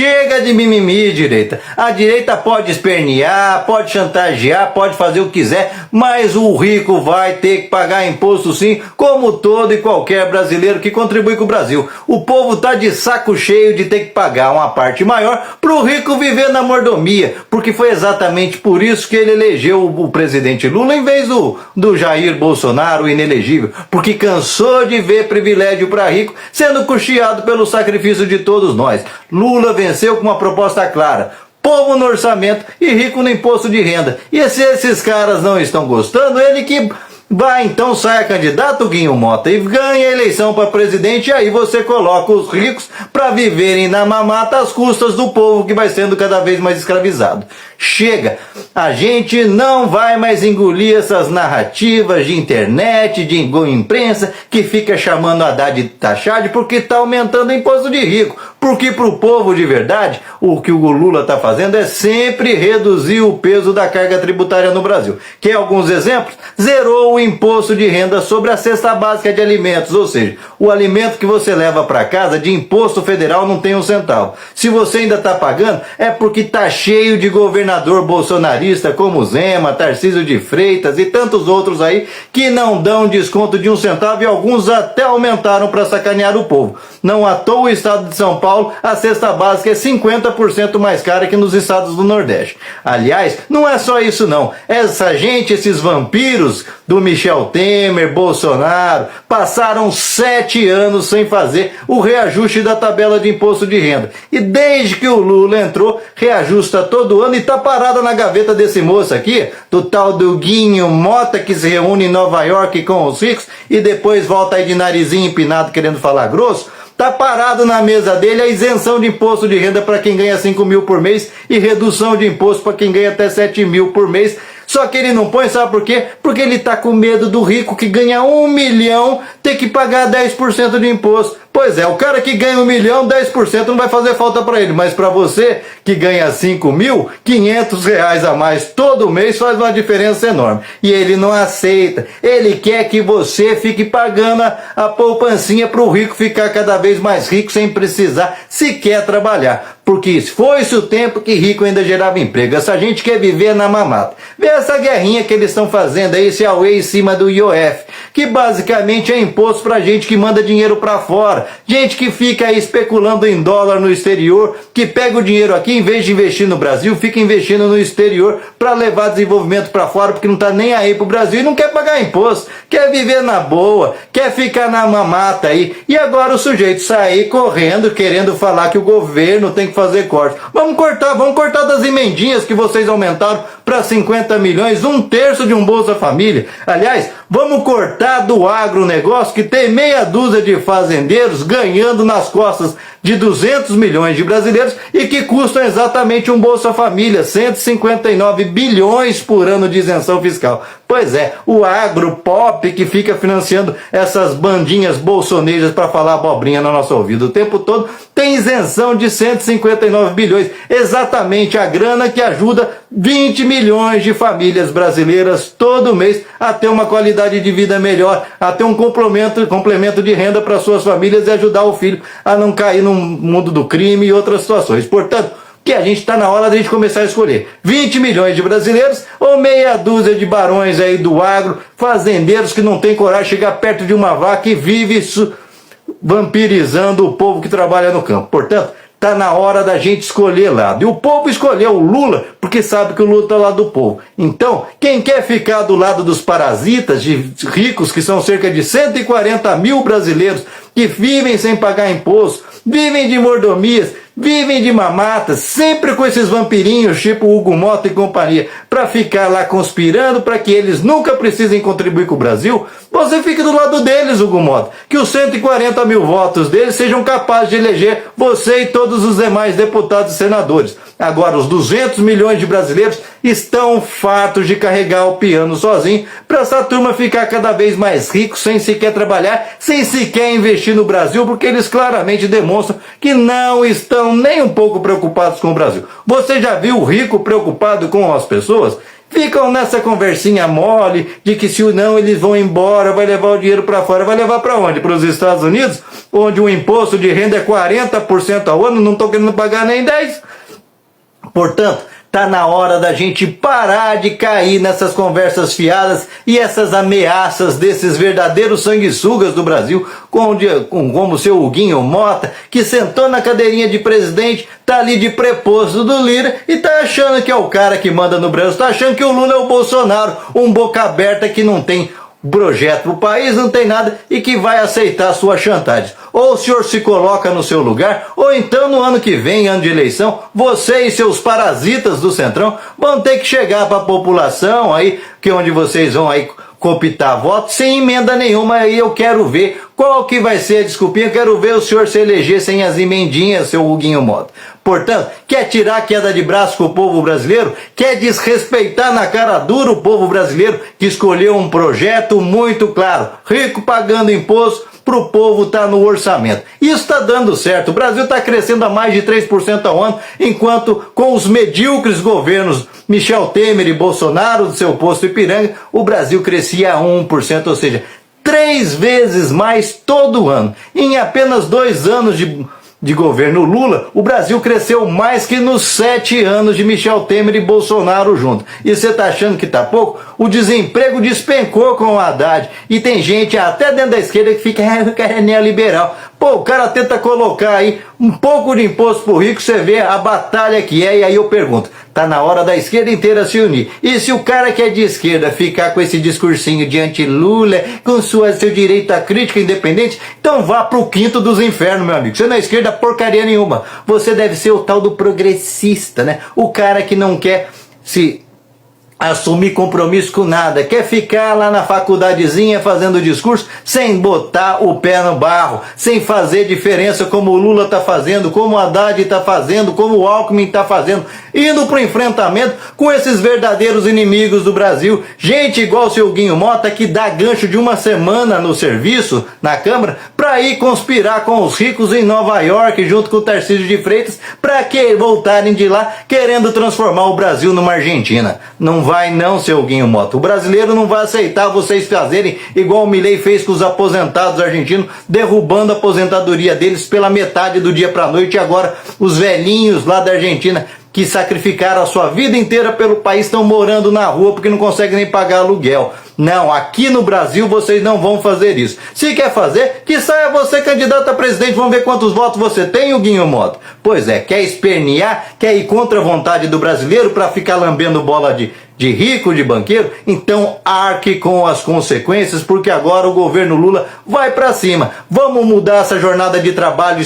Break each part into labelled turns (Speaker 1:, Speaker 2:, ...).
Speaker 1: Chega de mimimi, direita. A direita pode espernear, pode chantagear, pode fazer o que quiser, mas o rico vai ter que pagar imposto sim, como todo e qualquer brasileiro que contribui com o Brasil. O povo tá de saco cheio de ter que pagar uma parte maior pro rico viver na mordomia, porque foi exatamente por isso que ele elegeu o presidente Lula em vez do Jair Bolsonaro, inelegível, porque cansou de ver privilégio para rico sendo custeado pelo sacrifício de todos nós. Lula venceu com uma proposta clara: povo no orçamento e rico no imposto de renda. E se esses caras não estão gostando, ele que vai então, saia candidato, Guinho Mota, e ganha a eleição para presidente, e aí você coloca os ricos para viverem na mamata às custas do povo que vai sendo cada vez mais escravizado. Chega! A gente não vai mais engolir essas narrativas de internet, de imprensa, que fica chamando Haddad de taxade porque está aumentando o imposto de rico. Porque para o povo de verdade, o que o Lula está fazendo é sempre reduzir o peso da carga tributária no Brasil. Quer alguns exemplos? Zerou o imposto de renda sobre a cesta básica de alimentos, ou seja, o alimento que você leva para casa de imposto federal não tem um centavo. Se você ainda está pagando, é porque está cheio de governador bolsonarista como Zema, Tarcísio de Freitas e tantos outros aí que não dão desconto de um centavo, e alguns até aumentaram para sacanear o povo. Não à toa o estado de São Paulo, a cesta básica é 50% mais cara que nos estados do Nordeste. Aliás, não é só isso não. Essa gente, esses vampiros do Michel Temer, Bolsonaro, passaram 7 anos sem fazer o reajuste da tabela de imposto de renda. E desde que o Lula entrou, reajusta todo ano e tá parada na gaveta desse moço aqui, do tal do Guinho Mota, que se reúne em Nova York com os ricos e depois volta aí de narizinho empinado querendo falar grosso. Tá parado na mesa dele a isenção de imposto de renda para quem ganha 5 mil por mês e redução de imposto para quem ganha até 7 mil por mês. Só que ele não põe, sabe por quê? Porque ele tá com medo do rico que ganha 1 milhão ter que pagar 10% de imposto. Pois é, o cara que ganha 1 milhão, 10% não vai fazer falta para ele, mas para você que ganha 5 mil, R$500 a mais todo mês faz uma diferença enorme. E ele não aceita, ele quer que você fique pagando a poupancinha para o rico ficar cada vez mais rico sem precisar sequer trabalhar. Porque foi-se o tempo que rico ainda gerava emprego. Essa gente quer viver na mamata. Vê essa guerrinha que eles estão fazendo aí, esse auê em cima do IOF, que basicamente é imposto pra gente que manda dinheiro pra fora, gente que fica aí especulando em dólar no exterior, que pega o dinheiro aqui, em vez de investir no Brasil, fica investindo no exterior para levar desenvolvimento pra fora, porque não tá nem aí pro Brasil e não quer pagar imposto, quer viver na boa, quer ficar na mamata aí. E agora o sujeito sair correndo, querendo falar que o governo tem que fazer corte. Vamos cortar das emendinhas que vocês aumentaram para 50 milhões, 1/3 de um Bolsa Família. Aliás, vamos cortar do agronegócio, que tem meia dúzia de fazendeiros ganhando nas costas de 200 milhões de brasileiros e que custam exatamente um Bolsa Família, 159 bilhões por ano de isenção fiscal. Pois é, o agro pop que fica financiando essas bandinhas bolsonejas para falar abobrinha no nosso ouvido o tempo todo, tem isenção de 159 bilhões, exatamente a grana que ajuda 20 milhões de famílias brasileiras todo mês a ter uma qualidade de vida melhor, a ter um complemento de renda para suas famílias e ajudar o filho a não cair no mundo do crime e outras situações. Portanto, que a gente está na hora de a gente começar a escolher 20 milhões de brasileiros ou meia dúzia de barões aí do agro, fazendeiros que não tem coragem de chegar perto de uma vaca e vive vampirizando o povo que trabalha no campo. Portanto, está na hora da gente escolher lado. E o povo escolheu o Lula porque sabe que o Lula está lá do povo. Então, quem quer ficar do lado dos parasitas, de ricos, que são cerca de 140 mil brasileiros, que vivem sem pagar imposto, vivem de mordomias, vivem de mamatas, sempre com esses vampirinhos tipo Hugo Mota e companhia, para ficar lá conspirando para que eles nunca precisem contribuir com o Brasil, você fique do lado deles, Hugo Mota, que os 140 mil votos deles sejam capazes de eleger você e todos os demais deputados e senadores. Agora, os 200 milhões de brasileiros estão fartos de carregar o piano sozinho para essa turma ficar cada vez mais rico, sem sequer trabalhar, sem sequer investir no Brasil, porque eles claramente demonstram que não estão nem um pouco preocupados com o Brasil. Você já viu o rico preocupado com as pessoas? ficam nessa conversinha mole de que se não eles vão embora, vai levar o dinheiro para fora. Vai levar para onde? Para os Estados Unidos, onde o imposto de renda é 40% ao ano, não estão querendo pagar nem 10%. Portanto, tá na hora da gente parar de cair nessas conversas fiadas e essas ameaças desses verdadeiros sanguessugas do Brasil, como o seu Huguinho Mota, que sentou na cadeirinha de presidente, tá ali de preposto do Lira e tá achando que é o cara que manda no Brasil, tá achando que o Lula é o Bolsonaro, um boca aberta que não tem projeto pro país, não tem nada e que vai aceitar a sua chantagem. Ou o senhor se coloca no seu lugar, ou então no ano que vem, ano de eleição, você e seus parasitas do Centrão vão ter que chegar para a população aí, que onde vocês vão aí cooptar votos sem emenda nenhuma. Aí eu quero ver qual que vai ser a desculpinha, quero ver o senhor se eleger sem as emendinhas, seu Huguinho Mota. Portanto, quer tirar a queda de braço com o povo brasileiro? Quer desrespeitar na cara dura o povo brasileiro que escolheu um projeto muito claro, rico pagando imposto, para o povo estar no orçamento. Isso está dando certo. O Brasil está crescendo a mais de 3% ao ano, enquanto com os medíocres governos Michel Temer e Bolsonaro do seu posto Ipiranga, o Brasil crescia a 1%, ou seja, 3 vezes mais todo ano. Em apenas 2 anos de governo Lula, o Brasil cresceu mais que nos 7 anos de Michel Temer e Bolsonaro juntos. E você está achando que está pouco? O desemprego despencou com o Haddad. E tem gente até dentro da esquerda que fica, o cara é neoliberal. Pô, o cara tenta colocar aí um pouco de imposto pro rico, você vê a batalha que é, e aí eu pergunto, tá na hora da esquerda inteira se unir. E se o cara que é de esquerda ficar com esse discursinho de anti-Lula, com seu direito à crítica independente, então vá pro quinto dos infernos, meu amigo. Você não é esquerda porcaria nenhuma. Você deve ser o tal do progressista, né? O cara que não quer se assumir compromisso com nada, quer ficar lá na faculdadezinha fazendo discurso sem botar o pé no barro, sem fazer diferença como o Lula está fazendo, como o Haddad está fazendo, como o Alckmin está fazendo, indo para o enfrentamento com esses verdadeiros inimigos do Brasil, gente igual o seu Huguinho Mota que dá gancho de 1 semana no serviço, na Câmara, para ir conspirar com os ricos em Nova York junto com o Tarcísio de Freitas, para que voltarem de lá querendo transformar o Brasil numa Argentina. Não vai não, seu Huguinho Mota. O brasileiro não vai aceitar vocês fazerem igual o Milei fez com os aposentados argentinos, derrubando a aposentadoria deles pela metade do dia para a noite, e agora os velhinhos lá da Argentina que sacrificaram a sua vida inteira pelo país estão morando na rua porque não conseguem nem pagar aluguel. Não, aqui no Brasil vocês não vão fazer isso. Se quer fazer, que saia você candidato a presidente. Vamos ver quantos votos você tem, Huguinho Mota. Pois é, quer espernear, quer ir contra a vontade do brasileiro para ficar lambendo bola de rico, de banqueiro? Então arque com as consequências, porque agora o governo Lula vai para cima. Vamos mudar essa jornada de trabalho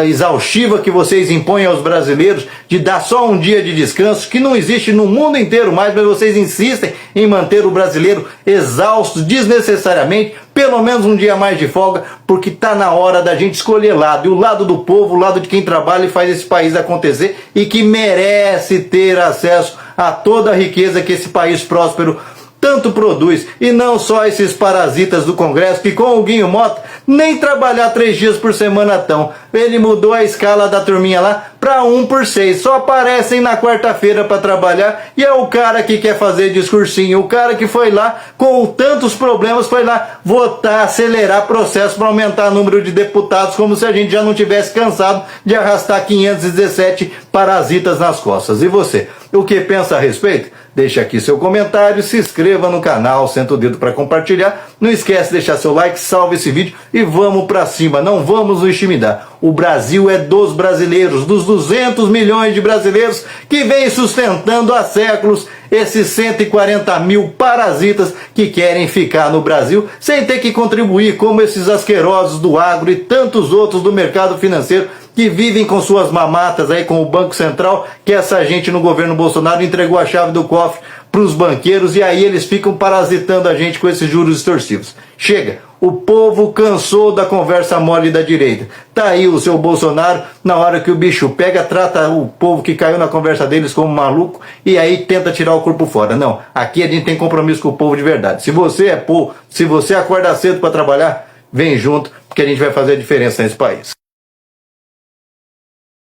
Speaker 1: exaustiva que vocês impõem aos brasileiros, de dar só um dia de descanso, que não existe no mundo inteiro mais, mas vocês insistem em manter o brasileiro exausto desnecessariamente, pelo menos um dia mais de folga, porque está na hora da gente escolher lado, e o lado do povo, o lado de quem trabalha e faz esse país acontecer e que merece ter acesso a toda a riqueza que esse país próspero tanto produz, e não só esses parasitas do Congresso que com o Huguinho Mota nem trabalhar 3 dias por semana estão. Ele mudou a escala da turminha lá para 1 por 6, só aparecem na quarta-feira para trabalhar, e é o cara que quer fazer discursinho, o cara que foi lá com tantos problemas, foi lá votar, acelerar processo para aumentar o número de deputados, como se a gente já não tivesse cansado de arrastar 517 parasitas nas costas. E você, o que pensa a respeito? Deixa aqui seu comentário, se inscreva no canal, senta o dedo para compartilhar. Não esquece de deixar seu like, salve esse vídeo e vamos para cima, não vamos nos intimidar. O Brasil é dos brasileiros, dos 200 milhões de brasileiros que vem sustentando há séculos esses 140 mil parasitas que querem ficar no Brasil sem ter que contribuir, como esses asquerosos do agro e tantos outros do mercado financeiro que vivem com suas mamatas aí com o Banco Central, que essa gente no governo Bolsonaro entregou a chave do cofre para os banqueiros, e aí eles ficam parasitando a gente com esses juros extorsivos. Chega, o povo cansou da conversa mole da direita. Tá aí o seu Bolsonaro, na hora que o bicho pega, trata o povo que caiu na conversa deles como maluco, e aí tenta tirar o corpo fora. Não, aqui a gente tem compromisso com o povo de verdade. Se você é povo, se você acorda cedo para trabalhar, vem junto, porque a gente vai fazer a diferença nesse país.